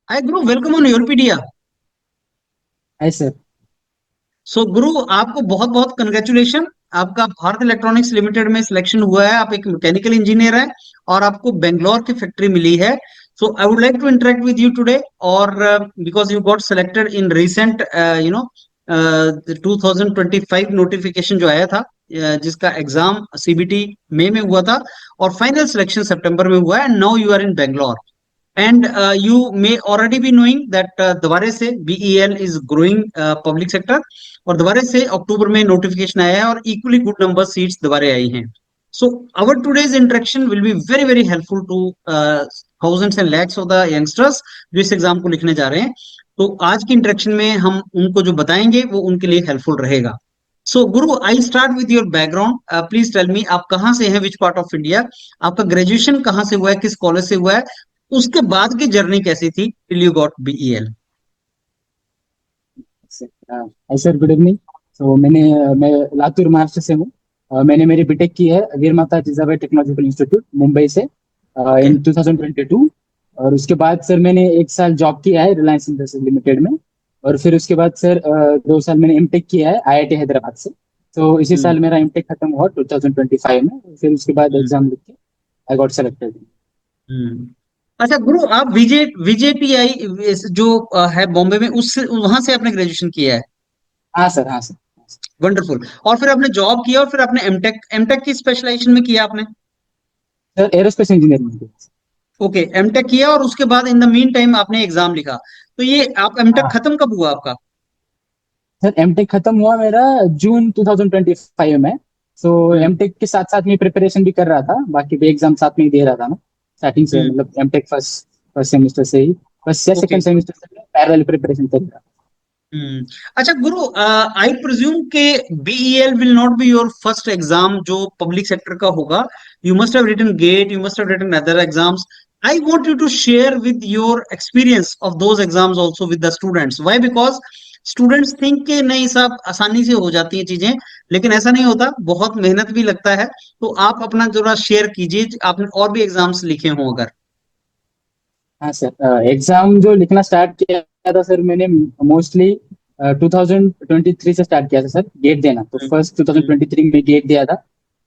Hi Guru, welcome on Europedia. ऐसे। सो गुरु, आपको बहुत बहुत कंग्रेचुलेशन। आपका भारत इलेक्ट्रॉनिक्स लिमिटेड में सिलेक्शन हुआ है। आप एक मैकेनिकल इंजीनियर हैं और आपको बेंगलोर की फैक्ट्री मिली है। So I would like to interact with you today. और because you got selected in recent 2025 notification जो आया था, जिसका एग्जाम सीबीटी मई में हुआ था और फाइनल सिलेक्शन सितंबर में हुआ है, and now you are in Bangalore. And you may already be knowing that दोबारा से BEL is growing public sector, और दोबारा से अक्टूबर में नोटिफिकेशन आया है और इक्वली गुड नंबर सीट्स दोबारा आई हैं। So our today's interaction will be very very helpful to thousands and lakhs of the youngsters जो इस एग्जाम को लिखने जा रहे हैं। तो आज की इंटरेक्शन में हम उनको जो बताएंगे वो उनके लिए हेल्पफुल रहेगा। So Guru, I start with your background. Please tell me, आप कहाँ से हैं, विच पार्ट ऑफ इंडिया, आपका ग्रेजुएशन कहाँ से हुआ है, किस कॉलेज से हुआ है, उसके बाद की जर्नी कैसी थी till you got BEL. Hi sir, good evening. तो मैं लातूर महाराष्ट्र से हूँ। मैंने मेरी बीटेक की है वीर माता जिजाबाई टेक्नोलॉजिकल इंस्टीट्यूट मुंबई से ओके। इन 2022। और उसके बाद सर मैंने एक साल जॉब किया है रिलायंस इंडस्ट्रीज लिमिटेड में। और फिर उसके बाद सर 2 साल मैंने एमटेक किया है आईआईटी हैदराबाद से। तो इसी हम्म। साल मेरा एमटेक खत्म हुआ 2025 में। फिर उसके बाद हम्म। एग्जाम लिख के आई गॉट सेलेक्टेड। हम्म। अच्छा गुरु, आप विजेटीआई जो है बॉम्बे में, उससे वहां से आपने ग्रेजुएशन किया है। हाँ सर, हाँ सर। वंडरफुल। और फिर आपने जॉब किया और फिर आपने एमटेक एमटेक की स्पेशलाइजेशन में किया आपने। Sir aerospace engineering. Okay, MTech किया और उसके बाद इन द मीन टाइम आपने एग्जाम लिखा। तो ये आप एमटेक हाँ खत्म कब हुआ आपका। सर, एमटेक खत्म हुआ मेरा जून 2025 में। सो हम्म। एमटेक के साथ साथ मैं प्रिपरेशन भी कर रहा था, बाकी भी एग्जाम साथ में ही दे रहा था मैं स्टार्टिंग से, हम्म। मतलब एमटेक फर्स्ट फर्स्ट सेमेस्टर से ही, फर्स्ट या ओके। सेकंड सेमेस्टर से पैरेलल प्रिपरेशन कर रहा हम्म। अच्छा गुरु, आई प्रिज्यूम के BEL will not be your first exam जो पब्लिक सेक्टर का होगा। You must have written GATE, you must have written other exams. I want you to share with your experience of those exams also with the students. Why? Because students think के नहीं सब आसानी से हो जाती हैं चीजें, लेकिन ऐसा नहीं होता, बहुत मेहनत भी लगता है। तो आप अपना जरा शेयर कीजिए, आपने और भी एग्जाम्स लिखे हों अगर। था। हाँ सर, एग्जाम जो लिखना स्टार्ट किया था सर मैंने मोस्टली 2023 से स्टार्ट किया था सर गेट देना। तो हम्म। फर्स्ट हम्म। 2023 में गेट दिया था।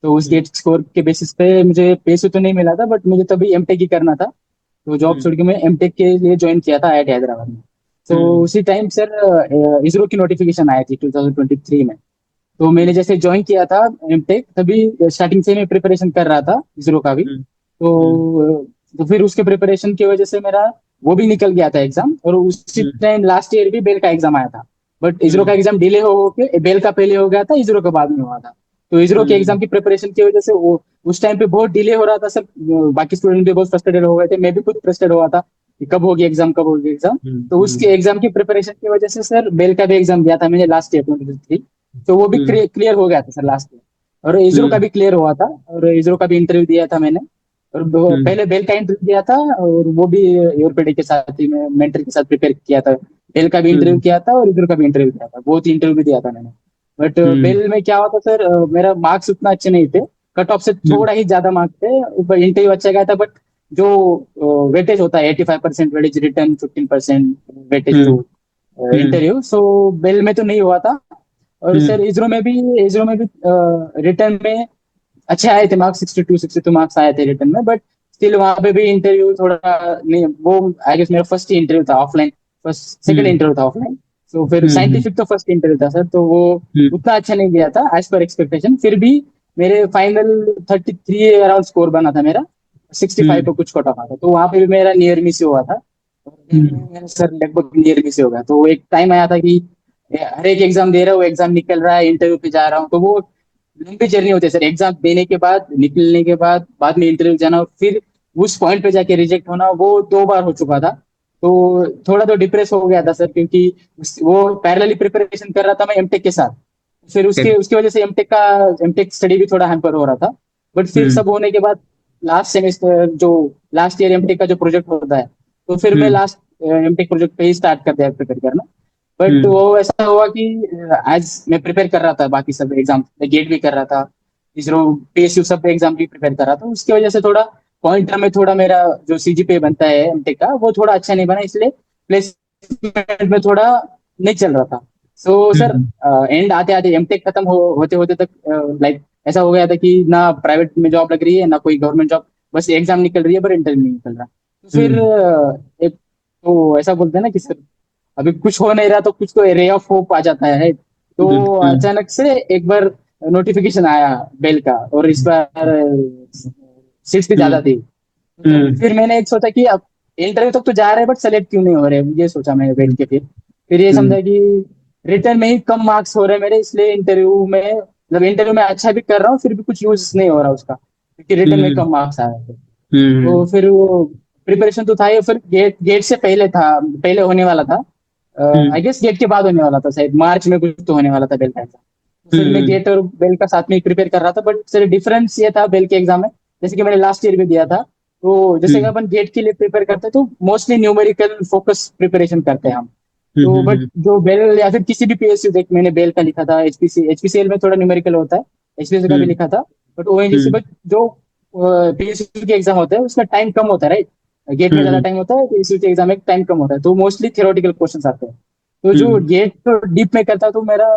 तो उस हम्म। गेट स्कोर के बेसिस पे मुझे पैसे तो नहीं मिला था, बट मुझे तभी एमटेक ही करना था। तो जॉब हम्म। छोड़ के मैं एमटेक के लिए ज्वाइन किया था आईआईटी हैदराबाद में। तो हम्म। उसी टाइम सर इसरो की नोटिफिकेशन आई थी 2023 में। तो मैंने जैसे ज्वाइन किया था एमटेक, तभी स्टार्टिंग से मैं प्रिपरेशन कर रहा था इसरो का भी। हम्म। हम्म। तो फिर उसके प्रिपरेशन की वजह से मेरा वो भी निकल गया था एग्जाम, और उसी हम्म। टाइम लास्ट ईयर भी बेल का एग्जाम आया था। बट इसरो हम्म। का एग्जाम डिले हो के बेल का पहले हो गया था, इसरो का बाद में हुआ था। तो इसरो के हम्म। एग्जाम की प्रिपरेशन की वजह से वो उस टाइम पे बहुत डिले हो रहा था सब। बाकी स्टूडेंट भी बहुत फ्रस्ट्रेटेड हो गए थे, मैं भी खुद फ्रस्ट्रेटेड हुआ था कि कब होगी एग्जाम, कब होगी एग्जाम। हम्म। तो उसके हम्म। एग्जाम की प्रिपरेशन की वजह से सर बेल का भी एग्जाम दिया था मैंने लास्ट ईयर 2023। तो वो भी हम्म। क्लियर हो गया था सर लास्ट ईयर। और इसरो का हम्म। भी क्लियर हुआ था, और इसरो का भी इंटरव्यू दिया था मैंने। और हम्म। पहले बेल का इंटरव्यू दिया था, और वो भी यूरोपेडी के साथ ही मैं मेंटर के साथ प्रिपेयर किया था। बेल का भी इंटरव्यू हम्म। किया था और इसरो का भी इंटरव्यू किया था, बहुत ही इंटरव्यू भी दिया था मैंने। But hmm. बेल में क्या हुआ था सर, मेरा मार्क्स उतना अच्छे नहीं थे। कट ऑफ से हम्म। थोड़ा ही ज्यादा मार्क्स थे, ऊपर इंटरव्यू अच्छा गया था, बट जो वेटेज होता है 85% weightage written, 15% weightage hmm. To hmm. Interview, so BEL में तो नहीं हुआ था। और हम्म। सर इसरो में भी रिटर्न में अच्छे आए थे मार्क्स, 62 मार्क्स आए थे रिटर्न में। बट स्टिल वहां पे भी इंटरव्यू थोड़ा नहीं, वो आई गेस मेरा फर्स्ट इंटरव्यू था ऑफलाइन, फर्स्ट सेकंड हम्म। इंटरव्यू था ऑफलाइन। तो फिर हम्म। साइंटिफिक तो फर्स्ट इंटरव्यू था सर, तो वो हम्म। उतना अच्छा नहीं गया था एज पर एक्सपेक्टेशन। फिर भी मेरे फाइनल 33 अराउंड स्कोर बना था मेरा, 65 हम्म। पे कुछ कटा था। तो वहां पे भी मेरा नियर मिस हुआ था। और फिर हम्म। मेरा सर लगभग नियर मिस हो गया। तो एक टाइम आया था कि हर एक एग्जाम दे रहा हूँ, एग्जाम निकल रहा है, इंटरव्यू पे जा रहा हूँ, तो वो लंबी जर्नी होती है सर। एग्जाम देने के बाद, निकलने के बाद, बाद में इंटरव्यू जाना, और फिर उस पॉइंट पे जाके रिजेक्ट होना, वो 2 बार हो चुका था। तो थोड़ा तो डिप्रेस हो गया था सर, क्योंकि वो पैरेलली प्रिपरेशन कर रहा था मैं एमटेक के साथ। फिर उसके Okay. उसकी वजह से एमटेक स्टडी भी थोड़ा हैम्पर हो रहा था। बट फिर हम्म। सब होने के बाद लास्ट सेमेस्टर, जो लास्ट ईयर एमटेक का जो प्रोजेक्ट होता है, तो फिर मैं हम्म। लास्ट एमटेक प्रोजेक्ट पे ही स्टार्ट कर दिया प्रिपेयर करना। बट हम्म। वो ऐसा हुआ कि आज मैं प्रिपेयर कर रहा था बाकी सब एग्जाम, मैं गेट भी कर रहा था, इसरो पीएसयू सब एग्जाम भी प्रिपेयर कर रहा था। उसकी वजह से थोड़ा पॉइंटर में थोड़ा मेरा जो सीजीपीए बनता है एमटेक का, वो थोड़ा अच्छा नहीं बना, इसलिए प्लेसमेंट में थोड़ा नहीं चल रहा था। सो सर एंड आते आते एमटेक खत्म होते होते तक लाइक ऐसा हो गया था कि ना प्राइवेट में जॉब लग रही है ना कोई गवर्नमेंट जॉब, बस एग्जाम निकल रही है पर इंटरव्यू नहीं निकल रहा। तो फिर हम्म एक तो ऐसा बोलते हैं ना कि सर अभी कुछ हो नहीं रहा तो कुछ तो रे ऑफ होप आ जाता है। तो हम्म अचानक से एक बार नोटिफिकेशन आया बेल का, और इस बार सीट्स भी ज्यादा हम्म थी। तो हम्म फिर मैंने एक सोचा कि अब इंटरव्यू तक तो जा रहे हैं बट सेलेक्ट क्यों नहीं हो रहे, ये सोचा मैंने बैठ के। फिर ये हम्म समझा कि रिटर्न में ही कम मार्क्स हो रहे हैं मेरे, इसलिए इंटरव्यू में मतलब इंटरव्यू में अच्छा भी कर रहा हूँ फिर भी कुछ यूज नहीं हो रहा उसका, क्योंकि रिटर्न में हम्म कम मार्क्स आ रहे थे। तो हम्म फिर वो प्रिपरेशन तो था ही, फिर गेट गेट से पहले था, पहले होने वाला था। आई हम्म गेस गेट के बाद होने वाला था, शायद मार्च में कुछ तो होने वाला था बेल का एग्जाम। तो फिर मैं हम्म गेट और बेल का साथ में प्रिपेयर कर रहा था, बट सर डिफरेंस ये था बेल के एग्जाम में, जैसे कि मैंने लास्ट ईयर भी दिया था। तो जैसे कि हम्म अपन गेट के लिए प्रिपेयर करते हैं तो मोस्टली न्यूमेरिकल फोकस प्रिपरेशन करते हैं हम। तो बट हम्म जो बेल या फिर किसी भी पीएसयू, देख मैंने बेल का लिखा था, एचपीसीएल में थोड़ा न्यूमेरिकल होता है, एचपीएसयू का भी हम्म लिखा था। बट ओएनजीसी, हम्म बट जो पीएसयू के एग्जाम होते हैं उसमें टाइम कम होता है, राइट। गेट में ज्यादा हम्म टाइम होता है, पीएसयू के एग्जाम में टाइम कम होता है, तो मोस्टली थियोरेटिकल क्वेश्चन आते हैं। तो जो हम्म गेट तो डीप में करता तो मेरा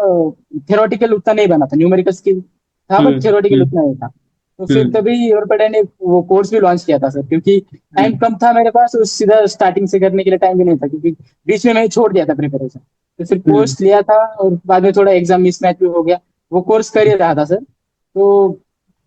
थियोरेटिकल उतना नहीं बना था, न्यूमेरिकल स्किल था बट थियोरेटिकल हम्म उतना नहीं था। तो फिर हम्म तभी योरपेडा ने वो कोर्स भी लॉन्च किया था सर, क्योंकि टाइम कम था मेरे पास, और सीधा स्टार्टिंग से करने के लिए टाइम भी नहीं था, क्योंकि बीच में मैंने छोड़ दिया था प्रिपरेशन। तो फिर हम्म कोर्स लिया था, और बाद में थोड़ा एग्जाम मिसमैच भी हो गया, वो कोर्स कर ही रहा था सर। तो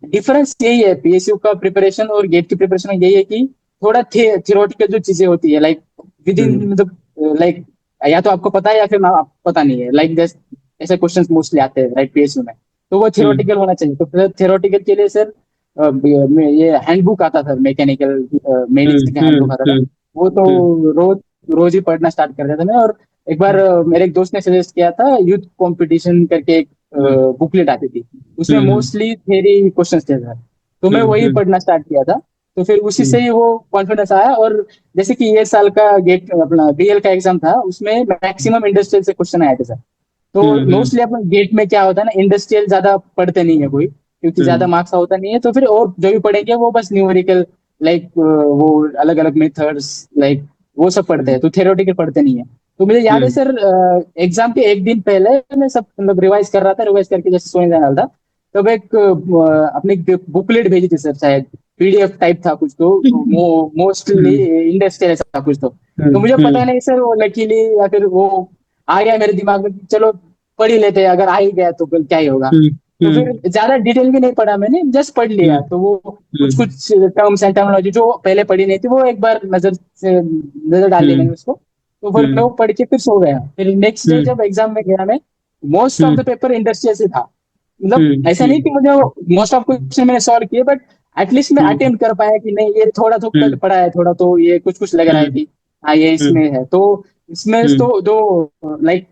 डिफरेंस यही है पीएसयू का प्रिपरेशन और गेट की प्रिपरेशन में, यही है कि थोड़ा थियोरेटिकल जो चीजें होती है लाइक विद इन, हम्म मतलब लाइक या तो आपको पता है या फिर ना आपको पता नहीं है, लाइक दिस ऐसे क्वेश्चंस मोस्टली आते हैं राइट पीएसयू में। तो वो हम्म थियोरेटिकल होना चाहिए, तो फिर थियोरेटिकल के लिए सर ये हैंडबुक आता था, मैकेनिकल मेडिसिन का हैंडबुक आता था। हम्म वो तो रोज रोज ही पढ़ना स्टार्ट कर दिया था मैं। और एक बार मेरे एक दोस्त ने सजेस्ट किया था, यूथ कंपटीशन करके एक बुकलेट आती थी, उसमें हम्म मोस्टली थ्योरी क्वेश्चंस थे सर। तो मैं वही हम्म पढ़ना स्टार्ट किया था। तो फिर उसी से ही वो कॉन्फिडेंस आया। और जैसे कि ये साल का गेट अपना बीएल का एग्जाम था, उसमें मैक्सिमम इंडस्ट्रियल से क्वेश्चन आए थे सर। तो हम्म मोस्टली अपन गेट में क्या होता है ना, इंडस्ट्रियल ज्यादा पढ़ते नहीं है कोई, क्योंकि ज्यादा हम्म मार्क्स होता नहीं है, तो फिर और जो भी पढ़ेंगे वो बस न्यूमेरिकल लाइक वो अलग अलग मेथड्स लाइक वो सब पढ़ते हैं, तो थ्योरेटिकल पढ़ते नहीं है। तो मुझे याद है सर, एग्जाम के एक दिन पहले मैं सब मतलब रिवाइज कर रहा था, रिवाइज करके जैसे सोने जाने वाला था, तब एक अपनी बुकलेट भेजी थी सर, शायद पीडीएफ टाइप था कुछ, तो मोस्टली इंडस्ट्रियल था कुछ तो मुझे पता नहीं सर, वो लकीली या फिर वो आ गया मेरे दिमाग में कि चलो पढ़ ही लेते हैं, अगर आ ही गया तो फिर क्या ही होगा। तो फिर ज्यादा डिटेल भी नहीं पढ़ा मैंने, जस्ट पढ़ लिया। तो वो कुछ कुछ टर्म्स एंड टर्मिनोलॉजी जो पहले पढ़ी नहीं थी, वो एक बार नजर डाल ली मैंने उसको। तो फिर मैं वो पढ़ के फिर सो गया। फिर नेक्स्ट डे जब एग्जाम में गया मैं, most of the paper industrial से था। मतलब ऐसा नहीं कि मुझे मोस्ट ऑफ क्वेश्चन मैंने सॉल्व किए, बट एटलीस्ट मैं अटेम्प्ट कर पाया कि नहीं, ये थोड़ा तो पढ़ा है, थोड़ा तो ये कुछ कुछ लग रहा है कि हाँ ये इसमें है। तो इसमें तो दो लाइक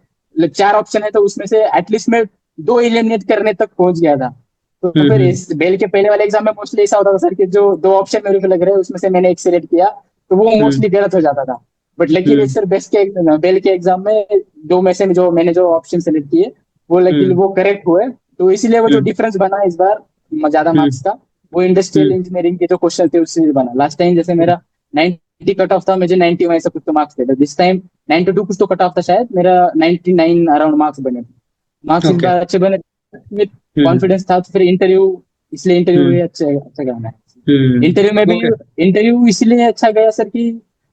चार ऑप्शन है, तो उसमें से एटलीस्ट मैं दो एलिमिनेट करने तक पहुंच गया था। तो फिर इस बेल के पहले वाले एग्जाम में मोस्टली ऐसा होता था सर कि जो दो ऑप्शन मेरे को लग रहे हैं उसमें से मैंने एक सिलेक्ट किया, तो वो मोस्टली गलत हो जाता था। बट लकीली सर बेस्ट के बेल के एग्जाम में दो में से जो मैंने जो ऑप्शन सेलेक्ट किए वो लकीली वो करेक्ट हुए। तो इसीलिए वो जो डिफरेंस बना इस बार ज्यादा मार्क्स का, वो इंडस्ट्रियल इंजीनियरिंग के जो क्वेश्चन थे उससे बना। लास्ट टाइम जैसे मेरा 90 कट ऑफ था, मुझे 91 ऐसा कुछ तो मार्क्स थे, दिस टाइम 92 कुछ तो कट ऑफ था शायद, मेरा 99 अराउंड मार्क्स बने थे। मार्क्स इस ओके बार अच्छे बने, विद कॉन्फिडेंस था। तो फिर इंटरव्यू, इसलिए इंटरव्यू भी अच्छा अच्छा गया मैं। इंटरव्यू में भी ओके इंटरव्यू इसलिए अच्छा गया सर कि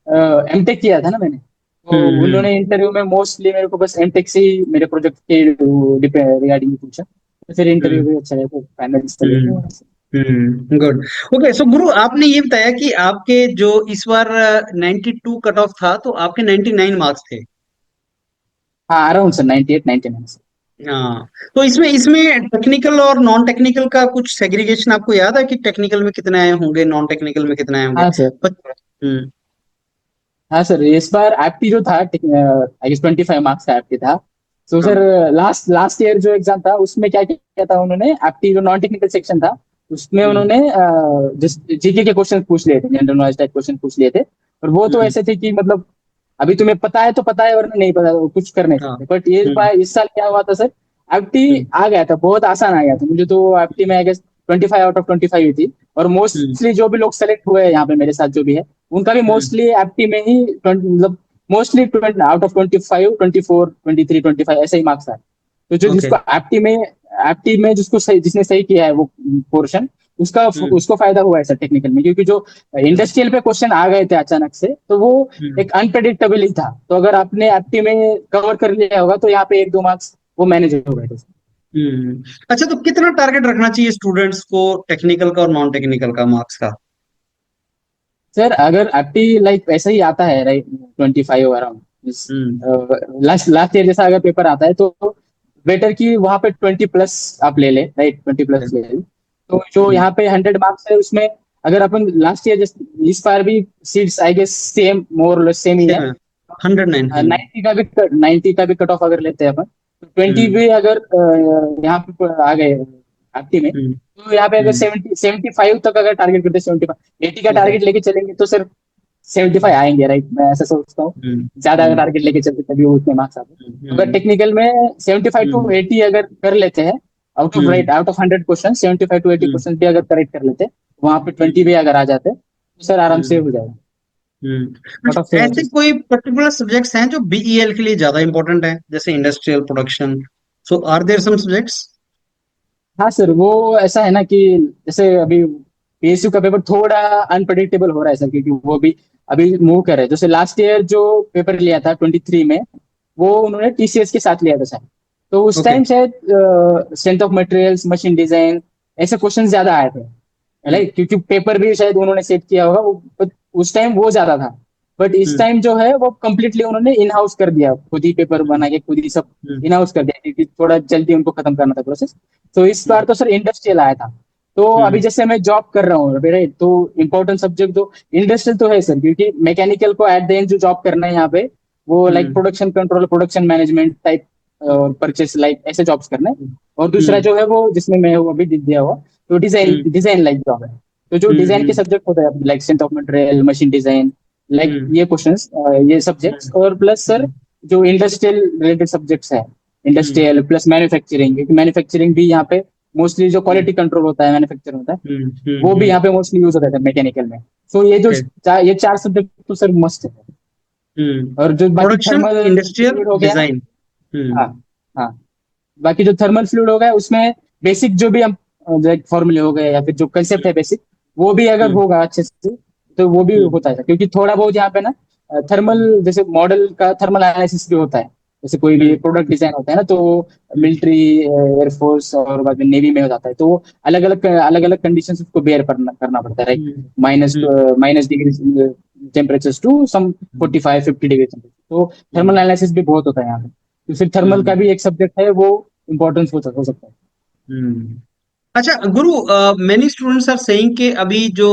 एमटेक किया था ना मैंने, तो उन्होंने इंटरव्यू में मोस्टली मेरे को बस एमटेक से ही मेरे प्रोजेक्ट के रिगार्डिंग पूछा। तो फिर इंटरव्यू भी अच्छा गया, तो फाइनल चले गए वहाँ से। गुड। ओके, सो गुरु आपने ये बताया कि आपके जो इस बार 92 कट ऑफ था तो आपके 99 मार्क्स थे। हाँ अराउंड सर 98 99 सर। हाँ, तो इसमें इसमें टेक्निकल और नॉन टेक्निकल का कुछ सेग्रीगेशन आपको याद है कि टेक्निकल में कितने आए होंगे, नॉन टेक्निकल में कितने आए होंगे? हाँ सर। हम्म हाँ सर, इस बार एप्टी जो था आई गेस 25 मार्क्स का एप्टी था। तो सर हाँ लास्ट लास्ट ईयर जो एग्जाम था उसमें क्या किया था उन्होंने, एप्टी जो नॉन टेक्निकल सेक्शन था उसमें हम्म उन्होंने जीके के क्वेश्चन पूछ लिए थे, जनरल नॉलेज टाइप क्वेश्चन पूछ लिए थे। और वो तो हम्म ऐसे थे कि मतलब अभी तुम्हें पता है तो पता है, वरना नहीं पता तो कुछ कर नहीं हाँ सकते। बट ये हम्म बार इस साल क्या हुआ था सर, एप्टी हम्म आ गया था, बहुत आसान आ गया था मुझे तो। एप्टी में आई गेस 25 आउट ऑफ 25 हुई थी। और हम्म मोस्टली जो भी लोग सेलेक्ट हुए हैं यहाँ पे मेरे साथ जो भी है, उनका भी हम्म मोस्टली एप्टी में ही मतलब मोस्टली आउट ऑफ 25, 24, 23, 25 ऐसे ही मार्क्स आए। तो जो ओके। जिसको एप्टी में जिसको सही, जिसने सही किया है वो पोर्शन, उसका हम्म उसको फायदा हुआ है सर टेक्निकल में, क्योंकि जो इंडस्ट्रियल पे क्वेश्चन आ गए थे अचानक से, तो वो हम्म एक अनप्रेडिक्टेबल ही था। तो अगर आपने एप्टी में कवर कर लिया होगा तो यहाँ पे 1-2 मार्क्स वो मैनेज हो गए थे। अच्छा, तो कितना टारगेट रखना चाहिए स्टूडेंट्स को, टेक्निकल का और नॉन टेक्निकल का मार्क्स का? सर अगर एप्टी लाइक ऐसा ही आता है राइट, 25 हम्म अराउंड लास्ट लास्ट ईयर जैसा अगर पेपर आता है, तो बेटर कि वहां पे 20+ आप ले लें, राइट, 20+ ले लें। तो जो हम्म यहाँ पे 100 मार्क्स है उसमें, अगर अपन लास्ट ईयर जैसे इस बार भी seats I guess same, more same ही है। सेम है, 109। 90 का भी कट ऑफ अगर लेते हैं अपन, तो 20 हम्म भी अगर यहाँ पे आ गए आपकी में, हम्म तो यहाँ पे अगर हम्म 75 तक अगर टारगेट करते हैं, 75 80 का ओके। टारगेट लेके चलेंगे तो सिर्फ 75 आएंगे, राइट, मैं ऐसा सोचता हूँ। हम्म ज्यादा अगर हम्म टारगेट लेके चलते तभी वो उतने मार्क्स आते हैं। तो अगर हम्म टेक्निकल में 75 टू हम्म 80 अगर कर लेते हैं, hmm out of 100 question 75 to 80 hmm question भी अगर करेक्ट कर लेते हैं, वहां पे 20 भी अगर आ जाते हैं, तो सर आराम से हम्म हो जाएगा। कुछ कट ऑफ से ऐसे कोई पर्टिकुलर सब्जेक्ट्स हैं जो बीईएल के लिए ज्यादा इंपॉर्टेंट है, जैसे industrial production? So are there some subjects? हाँ सर, वो ऐसा है ना कि जैसे अभी पीएसयू का पेपर थोड़ा अनप्रडिक्टेबल हो रहा है सर, क्योंकि वो भी अभी मूव कर रहे हैं। जैसे लास्ट ईयर जो पेपर लिया था 23 में, वो उन्होंने टीसीएस के साथ लिया था शायद। तो उस ओके। टाइम शायद strength of materials, machine design, ऐसे क्वेश्चन ज्यादा आए थे, हम्म राइट, क्योंकि पेपर भी शायद उन्होंने सेट किया होगा वो, but उस टाइम वो ज्यादा था। बट इस हम्म टाइम जो है वो कम्प्लीटली उन्होंने इन हाउस कर दिया, खुद ही पेपर हम्म बना के खुद ही सब हम्म इन हाउस कर दिया, क्योंकि थोड़ा जल्दी उनको खत्म करना था प्रोसेस। तो इस बार हम्म तो सर इंडस्ट्रियल आया था। तो अभी हम्म जैसे मैं जॉब कर रहा हूँ, राइट, तो इम्पोर्टेंट सब्जेक्ट तो इंडस्ट्रियल तो है सर, क्योंकि मैकेनिकल को एट द एंड जो जॉब करना है यहाँ पे, वो like hmm production control, production management type और परचेस लाइक ऐसे जॉब्स करना है। हम्म और दूसरा जो है वो जिसमें मैं हूँ अभी दिया हुआ, तो design hmm design like job है। तो जो डिजाइन के हम्म सब्जेक्ट होते हैं like strength of material, machine design, like hmm ये क्वेश्चंस, ये सब्जेक्ट्स, हम्म और प्लस सर जो इंडस्ट्रियल रिलेटेड सब्जेक्ट्स है, हम्म इंडस्ट्रियल प्लस मैन्युफैक्चरिंग, क्योंकि मैन्युफैक्चरिंग भी यहाँ पे मोस्टली जो हम्म क्वालिटी कंट्रोल होता है मैन्युफैक्चर होता है, वो भी हम्म यहाँ पे मोस्टली यूज होता है मैकेनिकल में। सो ये जो ओके। ये 4 सब्जेक्ट तो सर मस्त है। और जो बाकी प्रोडक्शन, थर्मल इंडस्ट्रियल, फ्लूइड हो गया, डिजाइन। हाँ हाँ, बाकी जो थर्मल फ्लूइड हो गया उसमें बेसिक जो भी हम फॉर्मूले हो गए या फिर जो कंसेप्ट है बेसिक, वो भी अगर हम्म होगा अच्छे से, तो वो भी हम्म होता है, क्योंकि थोड़ा बहुत यहाँ पे ना थर्मल, जैसे मॉडल का थर्मल एनालिसिस भी होता है। जैसे कोई भी हम्म प्रोडक्ट डिजाइन होता है ना, तो हम्म मिलिट्री, एयरफोर्स और बाद में नेवी में हो जाता है, तो अलग अलग कंडीशन उसको बेयर करना पड़ता है, right, hmm minus hmm minus degree temperatures to some 45-50 degree temperature. तो थर्मल हम्म एनालिसिस भी बहुत होता है यहाँ पे। तो फिर थर्मल का हम्म भी एक सब्जेक्ट है, वो इम्पोर्टेंस हो सकता है। हम्म। अच्छा गुरु, मेनी स्टूडेंट्स आर सेइंग कि अभी जो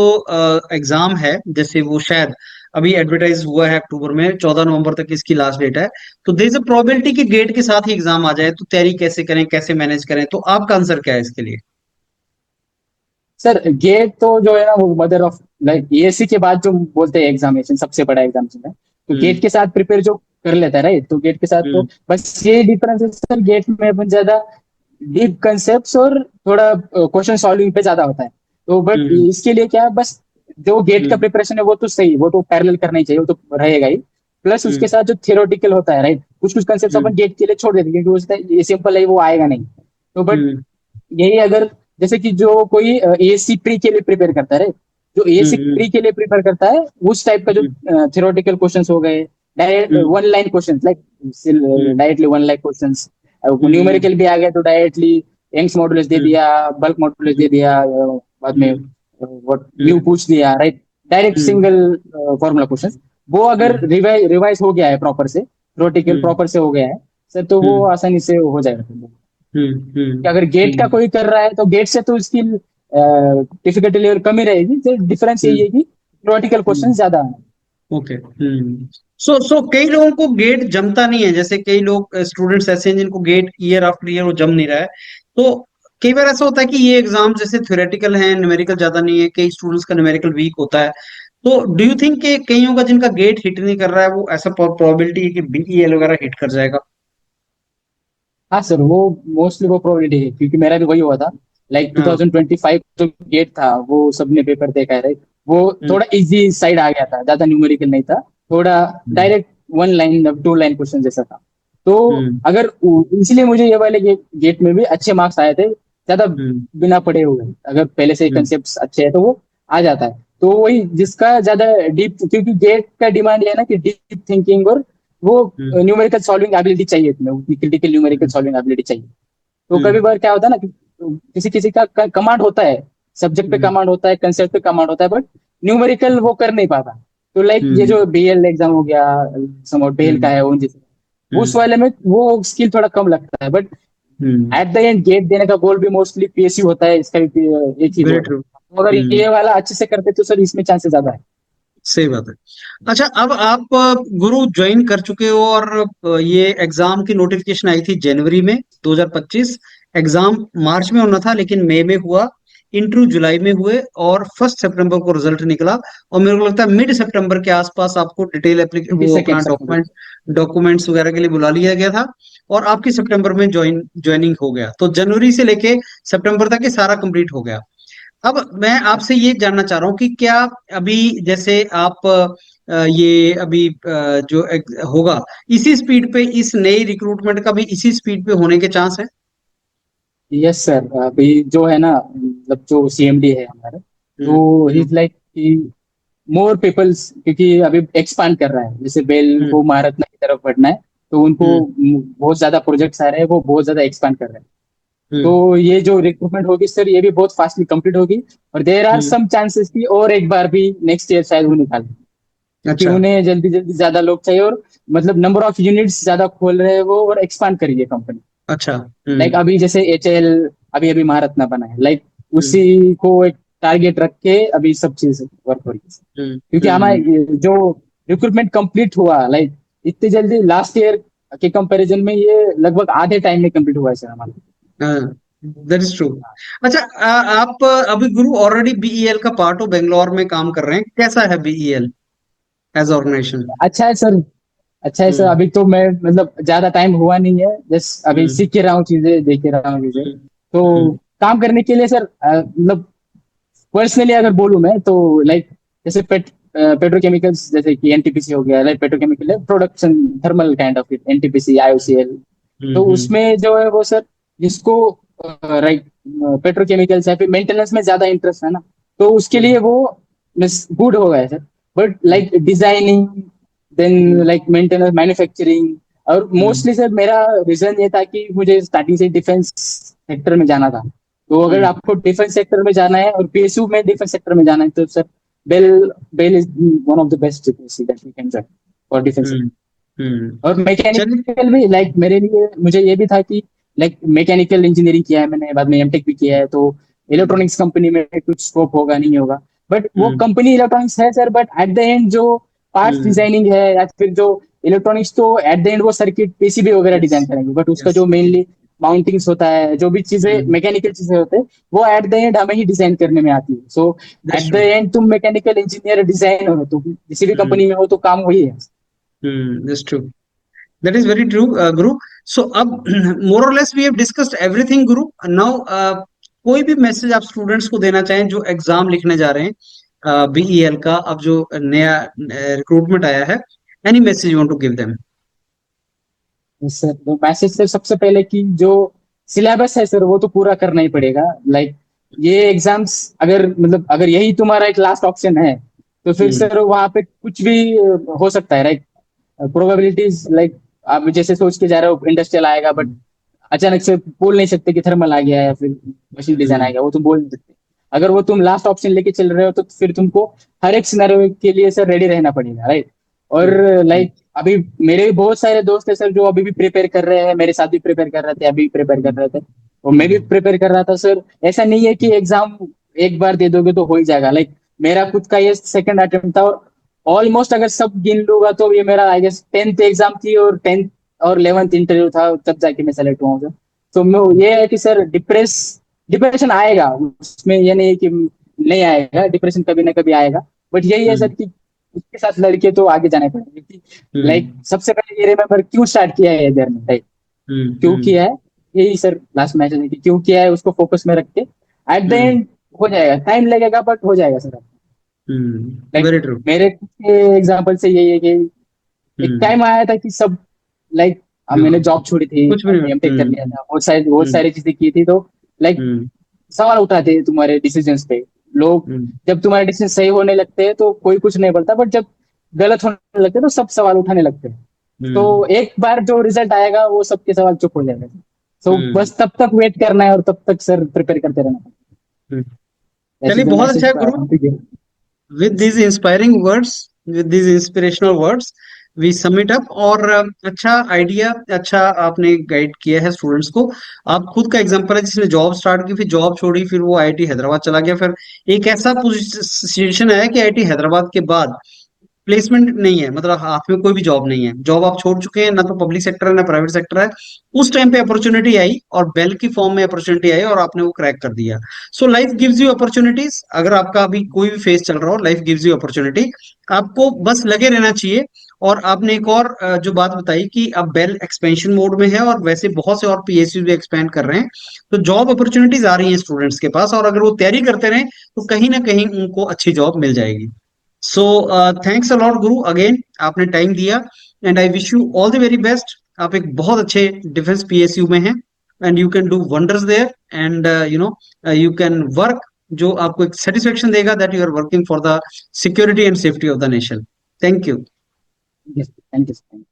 एग्जाम है, जैसे वो शायद अभी एडवर्टाइज हुआ है अक्टूबर में, 14 नवंबर तक इसकी लास्ट डेट है, तो देयर इज अ प्रोबेबिलिटी कि गेट के साथ ही एग्जाम आ जाए, तो तैयारी कैसे करें, कैसे मैनेज करें? तो आपका आंसर क्या है इसके लिए? सर गेट तो जो है ना वो मदर ऑफ लाइक एएससी के बाद जो बोलते हैं एग्जामिनेशन सबसे बड़ा एग्जामिनेशन है, तो हम्म गेट के साथ प्रिपेयर जो कर लेता है, राइट, तो गेट के साथ तो हम्म बस ये डिफरेंस है सर, गेट में अपन ज्यादा डीप कंसेप्ट और थोड़ा क्वेश्चन सॉल्विंग पे ज्यादा होता है। तो बट हम्म इसके लिए क्या है, बस जो गेट का हम्म प्रिपरेशन है वो तो सही, वो तो पैरेलल करना ही चाहिए, वो तो रहेगा ही। प्लस उसके हम्म साथ जो थियोरेटिकल होता है, राइट, कुछ कुछ कंसेप्ट अपन हम्म गेट के लिए छोड़ देते हैं, क्योंकि वो ये सिंपल है, वो आएगा नहीं। तो बट हम्म यही अगर जैसे कि जो कोई एएससी प्री के लिए प्रिपेयर करता है, जो एएससी हम्म प्री के लिए प्रिपेयर करता है, उस टाइप का जो हम्म थियोरेटिकल क्वेश्चंस हो गए, डायरेक्ट हम्म वन लाइन क्वेश्चंस लाइक हम्म डायरेक्टली वन लाइन क्वेश्चंस, हम्म न्यूमेरिकल भी आ गया तो डायरेक्टली यंग्स मॉडुलस दे हम्म दिया, बल्क मॉडुलस दे दिया, बाद में हम्म व्हाट म्यू हम्म पूछ दिया, राइट, डायरेक्ट हम्म सिंगल फॉर्मूला क्वेश्चंस। वो अगर हम्म रिवाइज हो गया है प्रॉपर से, थियोरेटिकल हम्म प्रॉपर से हो गया है सर, तो वो हम्म आसानी से हो जाएगा। हम्म कि अगर गेट का कोई कर रहा है तो गेट से तो इसकी डिफिकल्टी लेवल कम ही रहेगी, तो डिफरेंस यही हम्म है कि थ्योरेटिकल क्वेश्चन हम्म ज्यादा है। ओके। सो कई लोगों को गेट जमता नहीं है, जैसे कई लोग स्टूडेंट्स ऐसे हैं जिनको गेट ईयर आफ्टर ईयर वो जम नहीं रहा है। तो कई बार ऐसा होता है कि ये एग्जाम जैसे थ्योरेटिकल है, न्यूमेरिकल ज्यादा नहीं है, कई स्टूडेंट्स का न्यूमेरिकल वीक होता है, तो डू यू थिंक कि कईयों का जिनका गेट हिट नहीं कर रहा है, वो ऐसा प्रोबेबिलिटी है कि बीईएल वगैरह हिट कर जाएगा? हाँ सर, वो मोस्टली वो प्रोबेबिलिटी है, क्योंकि मेरा भी वही हुआ था। लाइक हाँ। 2025 जो गेट था वो सबने पेपर देखा है, राइट, वो हम्म थोड़ा इजी साइड आ गया था, ज्यादा न्यूमेरिकल नहीं था, थोड़ा hmm direct one line 2 line question जैसा था। तो हम्म अगर इसलिए मुझे ये वाले गेट में भी अच्छे मार्क्स आए थे, ज्यादा हम्म बिना पढ़े हुए, अगर पहले से हम्म कंसेप्ट अच्छे है तो वो आ जाता है। तो वही जिसका ज्यादा डीप, क्योंकि गेट का डिमांड ये है ना कि डीप थिंकिंग और वो हम्म न्यूमेरिकल सॉल्विंग एबिलिटी चाहिए तुम्हें, क्रिटिकल न्यूमेरिकल हम्म सॉल्विंग एबिलिटी चाहिए। तो कभी हम्म बार क्या होता है ना कि किसी किसी का कमांड होता है, सब्जेक्ट पे हम्म कमांड होता है, कंसेप्ट पे कमांड होता है, बट न्यूमेरिकल वो कर नहीं पाता। तो लाइक ये हम्म जो बीएल एग्जाम हो गया, समझो बेल का हम्म है, उन जैसे उस हम्म वाले में वो स्किल थोड़ा कम लगता है। But hmm at the end GATE देने का गोल भी मोस्टली पीएसयू होता है, इसका भी एक ही वेरी गोल है। ट्रू। तो अगर ये वाला अच्छे से करते तो सर इसमें चांसेस ज्यादा है। सही बात है। अच्छा, अब आप गुरु ज्वाइन कर चुके हो और ये एग्जाम की नोटिफिकेशन आई थी जनवरी में 2025। एग्जाम मार्च में होना था लेकिन मई में हुआ। इंटरव्यू जुलाई में हुए और 1 सितंबर को रिजल्ट निकला। और मेरे को लगता है मिड सितंबर के आसपास आपको डिटेल ये वो अपना सेकंड सेकंड। डॉक्यूमेंट्स वगैरह के लिए बुला लिया गया था। और आपकी सितंबर में ज्वाइनिंग हो गया, तो जनवरी से लेके सितंबर तक ये सारा कंप्लीट हो गया। अब मैं आपसे ये जानना चाह रहा हूँ कि क्या अभी जैसे आप ये अभी जो होगा इसी स्पीड पे, इस नई रिक्रूटमेंट का भी इसी स्पीड पे होने के चांस है? यस सर, अभी जो है ना, मतलब जो सीएमडी है हमारा, हम्म तो ही हम्म इज लाइक कि मोर पीपल्स, क्योंकि अभी एक्सपांड कर रहा है, जैसे बेल हम्म को महारत्ना की तरफ बढ़ना है, तो उनको हम्म बहुत ज्यादा प्रोजेक्ट्स आ रहे हैं, वो बहुत ज्यादा एक्सपांड कर रहे हैं। हम्म तो ये जो रिक्रूटमेंट होगी सर, ये भी बहुत फास्टली कंप्लीट होगी। और there are hmm, some chances की और एक बार भी नेक्स्ट ईयर शायद वो निकालें, क्योंकि अच्छा। उन्हें जल्दी जल्दी ज्यादा लोग चाहिए, और मतलब नंबर ऑफ यूनिट्स ज्यादा खोल रहे हैं वो, और एक्सपांड करिए कंपनी। अच्छा। लाइक अभी जैसे एचएएल अभी अभी महारत्ना बना है, लाइक हम्म उसी को एक टारगेट रख के अभी सब चीज वर्क हो रही है। हम्म क्योंकि हमारे हम्म जो रिक्रूटमेंट कंप्लीट हुआ, लाइक इतनी जल्दी लास्ट ईयर के कंपैरिजन में ये लगभग आधे टाइम में कंप्लीट हुआ है सर हमारा। That is true. अच्छा, आप अभी गुरु ऑलरेडी बीईएल का पार्ट हो, बेंगलोर में काम कर रहे हैं। कैसा है बीईएल एज ऑर्गेनाइजेशन? अच्छा है सर, अच्छा है सर। हम्म अभी तो मैं मतलब ज्यादा टाइम हुआ नहीं है, जस्ट अभी हम्म सीख के रहा हूँ चीजें, देख के रहा हूँ चीजें। हम्म तो हम्म काम करने के लिए सर, मतलब पर्सनली अगर बोलूं मैं तो लाइक जैसे पेट्रोकेमिकल्स, जैसे कि एनटीपीसी हो गया, लाइक पेट्रोकेमिकल है, production thermal kind of it, NTPC IOCL. तो हम्म उसमें जो है वो सर, जिसको राइट पेट्रोकेमिकल्स है, फिर मेंटेनेंस में ज्यादा इंटरेस्ट है ना, तो उसके लिए हम्म वो गुड होगा है sir. But hmm like designing, then hmm like maintenance, manufacturing, और हम्म मोस्टली सर मेरा रीजन ये था कि मुझे स्टार्टिंग से डिफेंस सेक्टर में जाना था। तो अगर हम्म आपको डिफेंस सेक्टर में जाना है और पीएसयू में डिफेंस सेक्टर में जाना है, तो sir BEL BEL is one of the best PSU that you can join for defence. Hmm hmm. और चलिए। मैकेनिकल भी लाइक मेरे लिए, मुझे ये भी था कि लाइक मैकेनिकल इंजीनियरिंग किया है मैंने, बाद में एमटेक भी किया है, तो हम्म इलेक्ट्रॉनिक्स कंपनी में कुछ स्कोप होगा नहीं होगा। बट वो हम्म कंपनी इलेक्ट्रॉनिक्स है sir, but at the end जो पार्ट्स हम्म डिजाइनिंग है, या फिर जो इलेक्ट्रॉनिक्स, तो एट द एंड वो सर्किट पीसीबी वगैरह यस डिजाइन करेंगे, बट उसका यस जो मेनली माउंटिंग्स होता है, जो भी चीजें मैकेनिकल चीजें होते हैं, वो एट द एंड हमें ही डिजाइन करने में आती है। So that's at the true. And तुम मैकेनिकल इंजीनियर डिजाइनर हो, तो किसी भी कंपनी में हो तो काम वही है। That's true. That is very true Guru. So अब मोर और less we have discussed everything Guru. Now कोई भी मैसेज आप स्टूडेंट्स को देना चाहें जो एग्जाम लिखने जा रहे हैं बीईएल का, अब जो नया रिक्रूटमेंट आया है, any message you want to give them? Sir तो मैसेज से सबसे पहले कि जो सिलेबस है सर, वो तो पूरा करना ही पड़ेगा। लाइक ये एग्जाम्स, अगर मतलब अगर यही तुम्हारा एक लास्ट ऑप्शन है, तो फिर हम्म सर वहां पे कुछ भी हो सकता है, राइट। प्रोबेबिलिटीज लाइक आप जैसे सोच के जा रहे हो इंडस्ट्रियल आएगा, बट अचानक से बोल नहीं सकते कि थर्मल आ गया है या फिर मशीन डिजाइन आ हम्म गया, वो तुम बोल नहीं सकते। अगर वो तुम लास्ट ऑप्शन लेके चल रहे हो, तो फिर तुमको हर एक सिनेरियो के लिए सर रेडी रहना पड़ेगा, राइट। और हम्म लाइक अभी मेरे भी बहुत सारे दोस्त हैं सर, जो अभी भी प्रिपेयर कर रहे हैं, मेरे साथ भी प्रिपेयर कर रहे थे, अभी भी प्रिपेयर कर हम्म रहे थे, और मैं भी हम्म प्रिपेयर कर रहा था सर। ऐसा नहीं है कि एग्जाम एक बार दे दोगे तो हो ही जाएगा। लाइक मेरा खुद का ये सेकंड अटेम्प्ट था, और ऑलमोस्ट अगर सब गिन लूंगा तो ये मेरा आई गेस 10th एग्जाम थी, और 10th और 11th इंटरव्यू था, तब जाके मैं सेलेक्ट हुआ हूँ सर। तो मैं ये है कि सर डिप्रेशन आएगा, उसमें ये नहीं है कि नहीं आएगा, डिप्रेशन कभी ना कभी आएगा। बट यही है सर हम्म कि उसके साथ लड़के तो आगे जाना पड़ेगा, क्योंकि लाइक हम्म सबसे पहले ये रिमेम्बर क्यों स्टार्ट किया है ये जर्नी, राइट। क्यों हम्म किया है, यही सर लास्ट मैसेज है कि क्यों किया है उसको फोकस में रख के एट द हम्म एंड हो जाएगा। टाइम लगेगा बट हो जाएगा सर। Like very true. मेरे एग्जाम्पल से यही है कि एक टाइम आया था कि सब लाइक मैंने जॉब छोड़ी थी, कुछ भी नहीं। एमटेक कर लिया था, बहुत सारी चीजें की थी, तो लाइक हम्म सवाल उठाते हैं तुम्हारे डिसीजंस पे लोग। हम्म जब तुम्हारे डिसीजन सही होने लगते हैं तो कोई कुछ नहीं बोलता, बट जब गलत होने लगते हैं तो सब सवाल उठाने लगते हैं। तो हम्म एक बार जो रिजल्ट आएगा वो सबके सवाल चुप हो जाएगा। तो हम्म बस तब तक वेट करना है और तब तक सर प्रिपेयर करते रहना। हम्म। दैट चलिए इज द बहुत अच्छा मैसेज है I Guru. Want to give. with these inspiring words, with these inspirational words, we sum it up। और अच्छा आइडिया, अच्छा आपने गाइड किया है स्टूडेंट्स को। आप खुद का एग्जांपल है जिसने जॉब स्टार्ट की, फिर जॉब छोड़ी, फिर वो आईआईटी हैदराबाद चला गया, फिर एक ऐसा सिचुएशन आया कि आईआईटी हैदराबाद के बाद प्लेसमेंट नहीं है, मतलब हाथ में कोई भी जॉब नहीं है, जॉब आप छोड़ चुके हैं, ना तो पब्लिक सेक्टर है ना प्राइवेट सेक्टर है। उस टाइम पे अपॉर्चुनिटी आई और बेल की फॉर्म में अपॉर्चुनिटी आई और आपने वो क्रैक कर दिया। So life gives you opportunities. अगर आपका अभी कोई भी फेज चल रहा हो, लाइफ गिव्स यू अपॉर्चुनिटी। आपको बस लगे रहना चाहिए। और आपने एक और जो बात बताई कि अब बेल एक्सपेंशन मोड में है और वैसे बहुत से और पीएसयू भी एक्सपेंड कर रहे हैं, तो जॉब अपॉर्चुनिटीज आ रही हैं स्टूडेंट्स के पास, और अगर वो तैयारी करते रहें तो कहीं ना कहीं उनको अच्छी जॉब मिल जाएगी। So thanks a lot Guru again, आपने टाइम दिया। And I wish you all the very best. आप एक बहुत अच्छे डिफेंस पीएसयू में हैं and you can do wonders there. And you can work जो आपको एक सेटिस्फेक्शन देगा that you are working for the security and safety of the nation. Thank you. Thank you.